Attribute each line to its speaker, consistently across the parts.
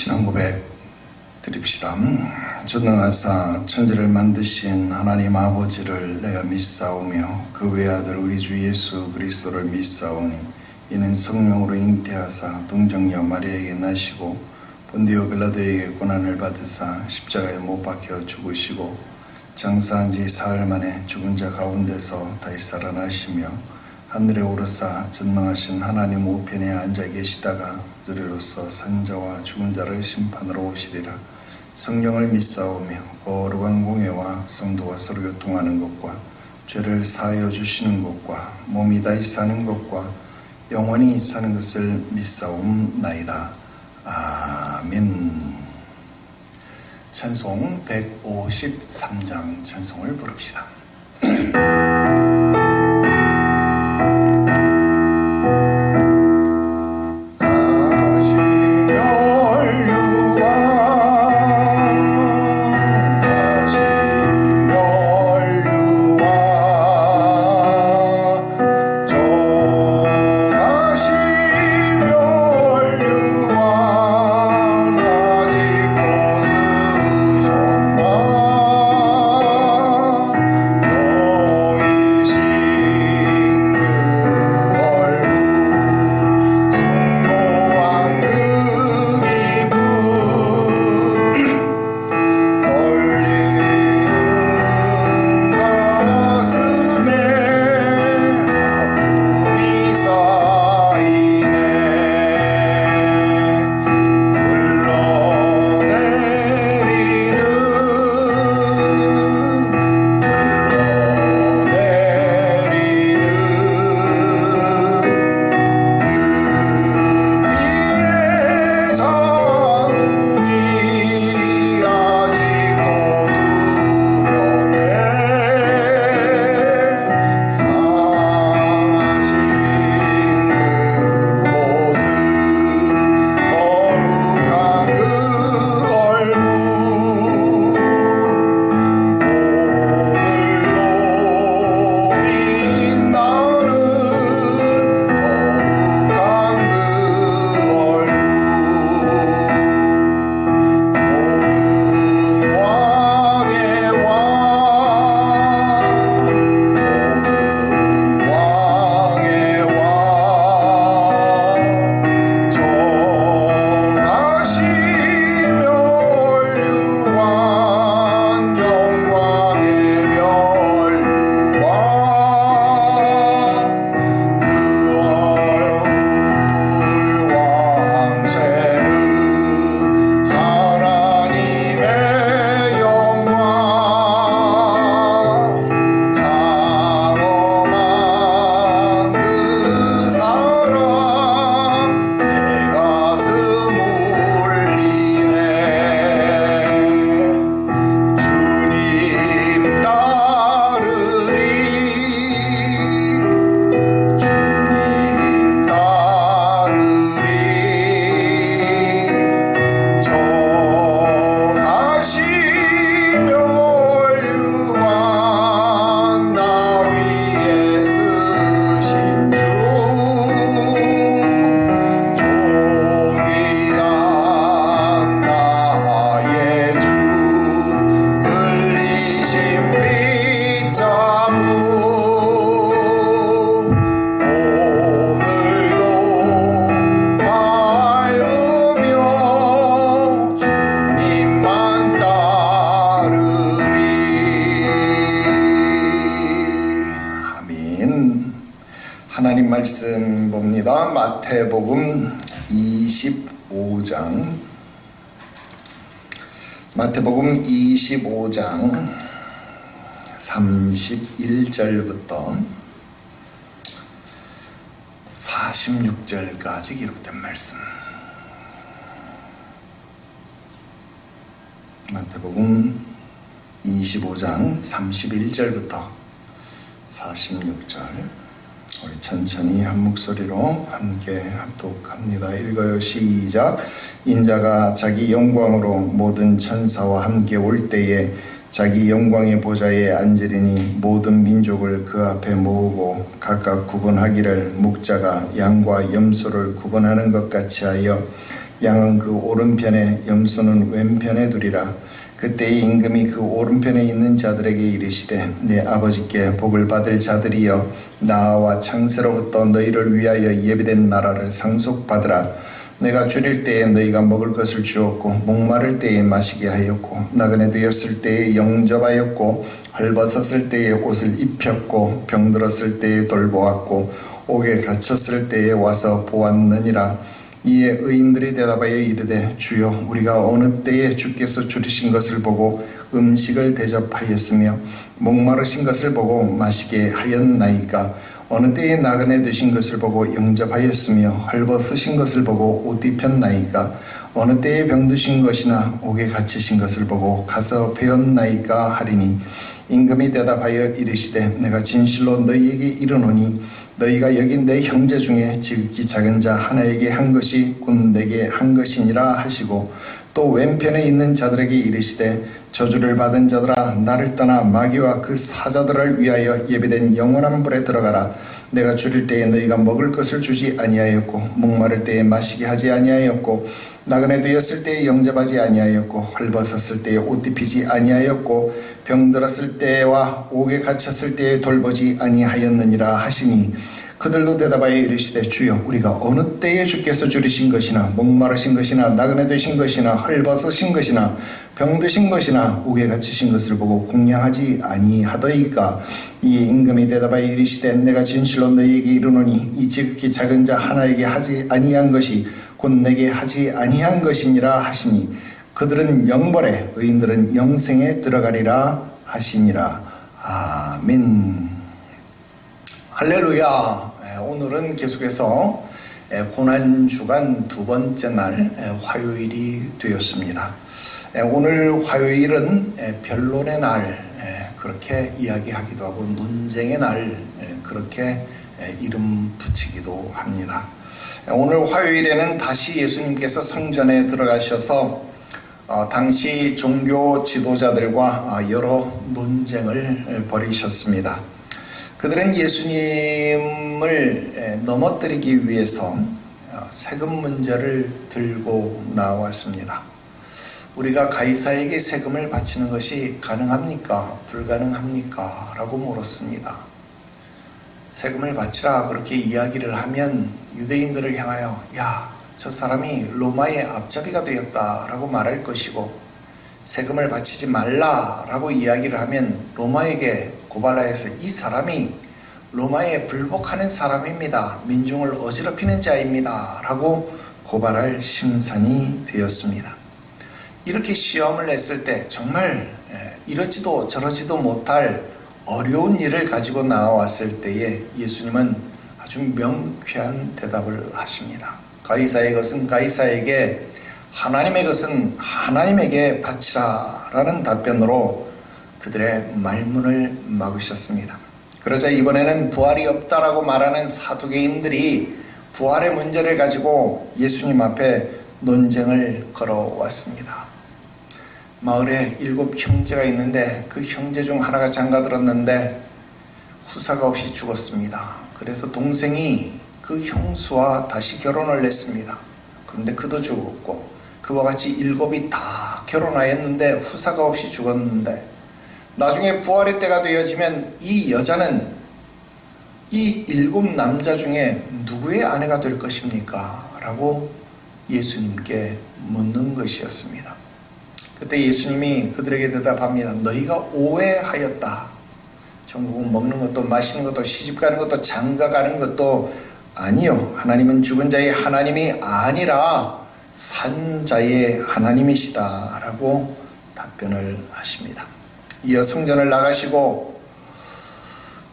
Speaker 1: 신앙 고백 드립시다. 전능하사 천지를 만드신 하나님 아버지를 내가 믿사오며 그 외아들 우리 주 예수 그리스도를 믿사오니 이는 성령으로 잉태하사 동정녀 마리아에게 나시고 본디오 빌라도에게 고난을 받으사 십자가에 못 박혀 죽으시고 장사한 지 사흘 만에 죽은 자 가운데서 다시 살아나시며 하늘에 오르사 전능하신 하나님 우편에 앉아 계시다가 누리로서 산자와 죽은 자를 심판으로 오시리라. 성령을 믿사오며 거룩한 공회와 성도가 서로 교통하는 것과 죄를 사하여 주시는 것과 몸이 다시 사는 것과 영원히 사는 것을 믿사옵나이다. 아멘. 찬송 153장 찬송을 부릅시다. 하나님 말씀 봅니다. 마태복음 25장 마태복음 25장 31절부터 46절까지 기록된 말씀. 마태복음 25장 31절부터 46절 우리 천천히 한 목소리로 함께 합독합니다. 읽어요. 시작. 인자가 자기 영광으로 모든 천사와 함께 올 때에 자기 영광의 보좌에 앉으리니 모든 민족을 그 앞에 모으고 각각 구분하기를 목자가 양과 염소를 구분하는 것 같이 하여 양은 그 오른편에 염소는 왼편에 두리라. 그때 임금이 그 오른편에 있는 자들에게 이르시되 내 아버지께 복을 받을 자들이여 나와 창세로부터 너희를 위하여 예비된 나라를 상속받으라. 내가 줄일 때에 너희가 먹을 것을 주었고 목마를 때에 마시게 하였고 나그네 되었을 때에 영접하였고 헐벗었을 때에 옷을 입혔고 병들었을 때에 돌보았고 옥에 갇혔을 때에 와서 보았느니라. 이에 의인들이 대답하여 이르되 주여 우리가 어느 때에 주께서 줄이신 것을 보고 음식을 대접하였으며 목마르신 것을 보고 마시게 하였나이까. 어느 때에 나그네 되신 것을 보고 영접하였으며 헐벗으신 것을 보고 옷 입혔나이까. 어느 때에 병드신 것이나 옥에 갇히신 것을 보고 가서 배웠나이까 하리니 임금이 대답하여 이르시되 내가 진실로 너희에게 이르노니 너희가 여기 내 형제 중에 지극히 작은 자 하나에게 한 것이 곧 내게 한 것이니라 하시고 또 왼편에 있는 자들에게 이르시되 저주를 받은 자들아 나를 떠나 마귀와 그 사자들을 위하여 예비된 영원한 불에 들어가라. 내가 줄일 때에 너희가 먹을 것을 주지 아니하였고 목마를 때에 마시게 하지 아니하였고 나그네 되었을 때에 영접하지 아니하였고 헐벗었을 때에 옷 입히지 아니하였고 병들었을 때와 옥에 갇혔을 때에 돌보지 아니하였느니라 하시니 그들도 대답하여 이르시되 주여 우리가 어느 때에 주께서 줄이신 것이나 목마르신 것이나 나그네 되신 것이나 헐벗으신 것이나 병드신 것이나 옥에 갇히신 것을 보고 공양하지 아니하더이까. 이에 임금이 대답하여 이르시되 내가 진실로 너희에게 이르노니 이 지극히 작은 자 하나에게 하지 아니한 것이 곧 내게 하지 아니한 것이니라 하시니 그들은 영벌에 의인들은 영생에 들어가리라 하시니라. 아멘. 할렐루야. 오늘은 계속해서 고난주간 두 번째 날 화요일이 되었습니다. 오늘 화요일은 변론의 날 그렇게 이야기하기도 하고 논쟁의 날 그렇게 이름 붙이기도 합니다. 오늘 화요일에는 다시 예수님께서 성전에 들어가셔서 당시 종교 지도자들과 여러 논쟁을 벌이셨습니다. 그들은 예수님을 넘어뜨리기 위해서 세금 문제를 들고 나왔습니다. 우리가 가이사에게 세금을 바치는 것이 가능합니까? 불가능합니까? 라고 물었습니다. 세금을 바치라 그렇게 이야기를 하면 유대인들을 향하여 야, 저 사람이 로마의 앞잡이가 되었다라고 말할 것이고 세금을 바치지 말라라고 이야기를 하면 로마에게 고발하여서 이 사람이 로마에 불복하는 사람입니다. 민중을 어지럽히는 자입니다. 라고 고발할 심산이 되었습니다. 이렇게 시험을 냈을 때 정말 이러지도 저러지도 못할 어려운 일을 가지고 나왔을 때에 예수님은 아주 명쾌한 대답을 하십니다. 가이사의 것은 가이사에게 하나님의 것은 하나님에게 바치라 라는 답변으로 그들의 말문을 막으셨습니다. 그러자 이번에는 부활이 없다라고 말하는 사두개인들이 부활의 문제를 가지고 예수님 앞에 논쟁을 걸어왔습니다. 마을에 7 형제가 있는데 그 형제 중 하나가 장가들었는데 후사가 없이 죽었습니다. 그래서 동생이 그 형수와 다시 결혼을 했습니다. 그런데 그도 죽었고 그와 같이 7이 다 결혼하였는데 후사가 없이 죽었는데 나중에 부활의 때가 되어지면 이 여자는 이 7 남자 중에 누구의 아내가 될 것입니까? 라고 예수님께 묻는 것이었습니다. 그때 예수님이 그들에게 대답합니다. 너희가 오해하였다. 전국은 먹는 것도 마시는 것도 시집가는 것도 장가가는 것도 아니요. 하나님은 죽은 자의 하나님이 아니라 산 자의 하나님이시다 라고 답변을 하십니다. 이어 성전을 나가시고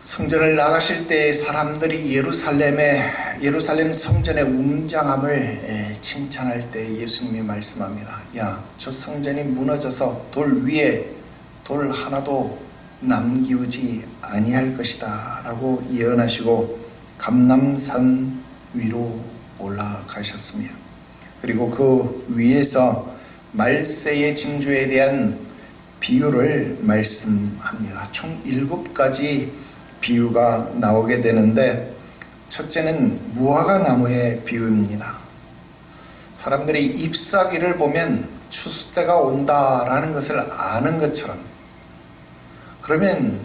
Speaker 1: 성전을 나가실 때 사람들이 예루살렘 성전의 웅장함을 칭찬할 때 예수님이 말씀합니다. 야, 저 성전이 무너져서 돌 위에 돌 하나도 남기우지 아니할 것이다 라고 예언하시고 감람산 위로 올라가셨습니다. 그리고 그 위에서 말세의 징조에 대한 비유를 말씀합니다. 총 7가지 비유가 나오게 되는데 첫째는 무화과 나무의 비유입니다. 사람들이 잎사귀를 보면 추수 때가 온다라는 것을 아는 것처럼, 그러면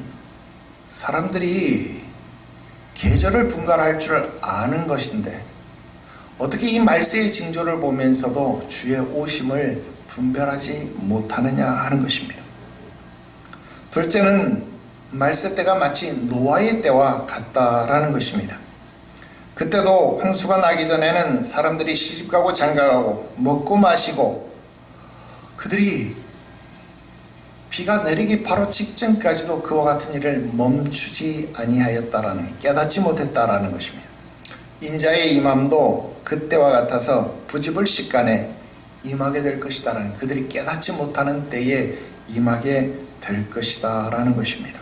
Speaker 1: 사람들이 계절을 분간할 줄 아는 것인데 어떻게 이 말세의 징조를 보면서도 주의 오심을 분별하지 못하느냐 하는 것입니다. 둘째는 말세 때가 마치 노아의 때와 같다라는 것입니다. 그때도 홍수가 나기 전에는 사람들이 시집가고 장가가고 먹고 마시고, 그들이 비가 내리기 바로 직전까지도 그와 같은 일을 멈추지 아니하였다라는, 깨닫지 못했다라는 것입니다. 인자의 임함도 그때와 같아서 부지불식간에 임하게 될 것이다라는, 그들이 깨닫지 못하는 때에 임하게 될 것이다라는 것입니다.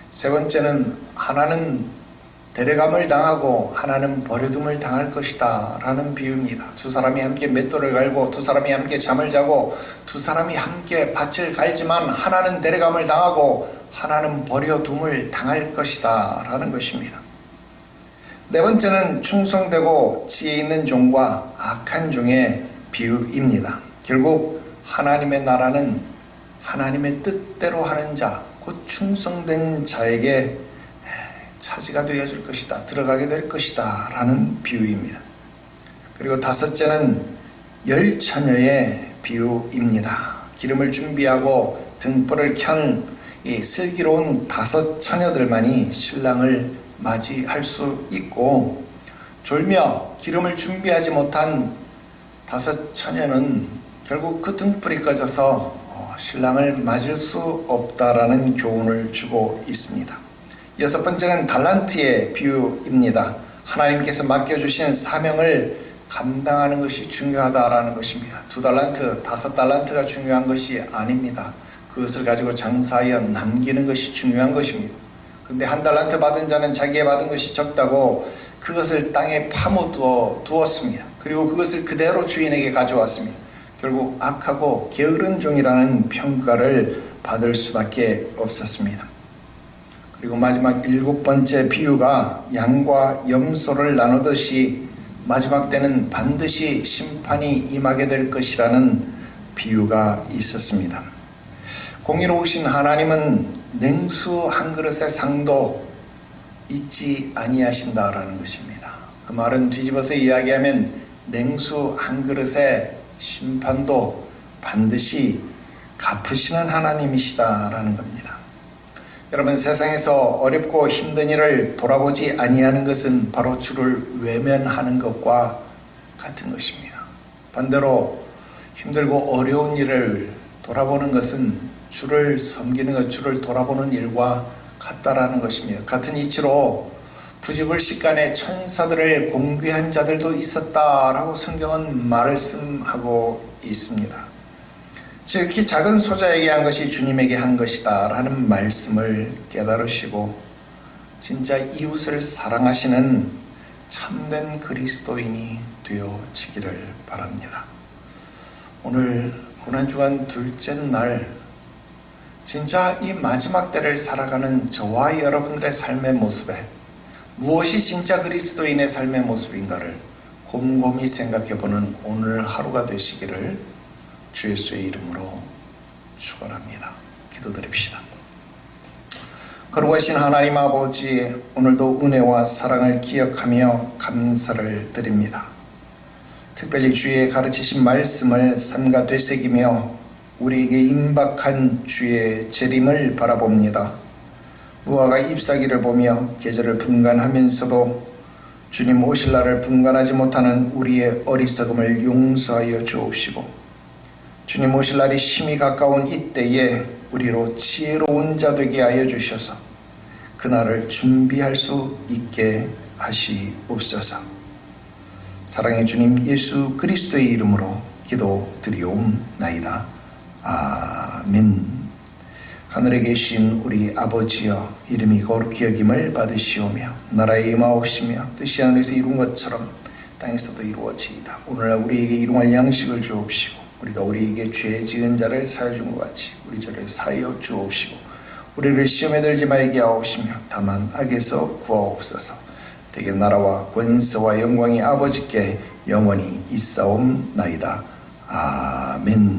Speaker 1: 세 번째는 하나는 데려감을 당하고 하나는 버려둠을 당할 것이다 라는 비유입니다. 두 사람이 함께 맷돌을 갈고 두 사람이 함께 잠을 자고 두 사람이 함께 밭을 갈지만 하나는 데려감을 당하고 하나는 버려둠을 당할 것이다 라는 것입니다. 네 번째는 충성되고 지혜 있는 종과 악한 종의 비유입니다. 결국 하나님의 나라는 하나님의 뜻대로 하는 자, 곧 충성된 자에게 차지가 되어질 것이다, 들어가게 될 것이다 라는 비유입니다. 그리고 다섯째는 열 처녀의 비유입니다. 기름을 준비하고 등불을 켠 이 슬기로운 다섯 처녀들만이 신랑을 맞이할 수 있고, 졸며 기름을 준비하지 못한 다섯 처녀는 결국 그 등불이 꺼져서 신랑을 맞을 수 없다라는 교훈을 주고 있습니다. 여섯 번째는 달란트의 비유입니다. 하나님께서 맡겨주신 사명을 감당하는 것이 중요하다라는 것입니다. 2달란트, 5달란트가 중요한 것이 아닙니다. 그것을 가지고 장사하여 남기는 것이 중요한 것입니다. 그런데 1달란트 받은 자는 자기의 받은 것이 적다고 그것을 땅에 파묻어 두었습니다. 그리고 그것을 그대로 주인에게 가져왔습니다. 결국 악하고 게으른 종이라는 평가를 받을 수밖에 없었습니다. 그리고 마지막 7번째 비유가 양과 염소를 나누듯이 마지막 때는 반드시 심판이 임하게 될 것이라는 비유가 있었습니다. 공의로우신 하나님은 냉수 한 그릇의 상도 잊지 아니하신다라는 것입니다. 그 말은 뒤집어서 이야기하면 냉수 한 그릇의 심판도 반드시 갚으시는 하나님이시다라는 겁니다. 여러분, 세상에서 어렵고 힘든 일을 돌아보지 아니하는 것은 바로 주를 외면하는 것과 같은 것입니다. 반대로 힘들고 어려운 일을 돌아보는 것은 주를 섬기는 것, 주를 돌아보는 일과 같다라는 것입니다. 같은 이치로 부지불식간에 천사들을 공귀한 자들도 있었다라고 성경은 말씀하고 있습니다. 지극히 작은 소자에게 한 것이 주님에게 한 것이다 라는 말씀을 깨달으시고 진짜 이웃을 사랑하시는 참된 그리스도인이 되어지기를 바랍니다. 오늘 고난주간 둘째 날, 진짜 이 마지막 때를 살아가는 저와 여러분들의 삶의 모습에 무엇이 진짜 그리스도인의 삶의 모습인가를 곰곰이 생각해보는 오늘 하루가 되시기를 주 예수의 이름으로 축원합니다. 기도드립시다. 거룩하신 하나님 아버지, 오늘도 은혜와 사랑을 기억하며 감사를 드립니다. 특별히 주의 가르치신 말씀을 삼가 되새기며 우리에게 임박한 주의 재림을 바라봅니다. 무화과 잎사귀를 보며 계절을 분간하면서도 주님 오실 날을 분간하지 못하는 우리의 어리석음을 용서하여 주옵시고, 주님 오실 날이 심히 가까운 이때에 우리로 지혜로운 자 되게 하여 주셔서 그날을 준비할 수 있게 하시옵소서. 사랑의 주님 예수 그리스도의 이름으로 기도드리옵나이다. 아멘. 하늘에 계신 우리 아버지여, 이름이 거룩히 여김을 받으시오며 나라에 임하옵시며 뜻이 하늘에서 이룬 것처럼 땅에서도 이루어지이다. 오늘날 우리에게 일용할 양식을 주옵시고 우리가 우리에게 죄 지은 자를 사하여 준 것 같이 우리 죄를 사하여 주옵시고 우리를 시험에 들지 말게 하옵시며 다만 악에서 구하옵소서. 대개 나라와 권세와 영광이 아버지께 영원히 있사옵나이다. 아멘.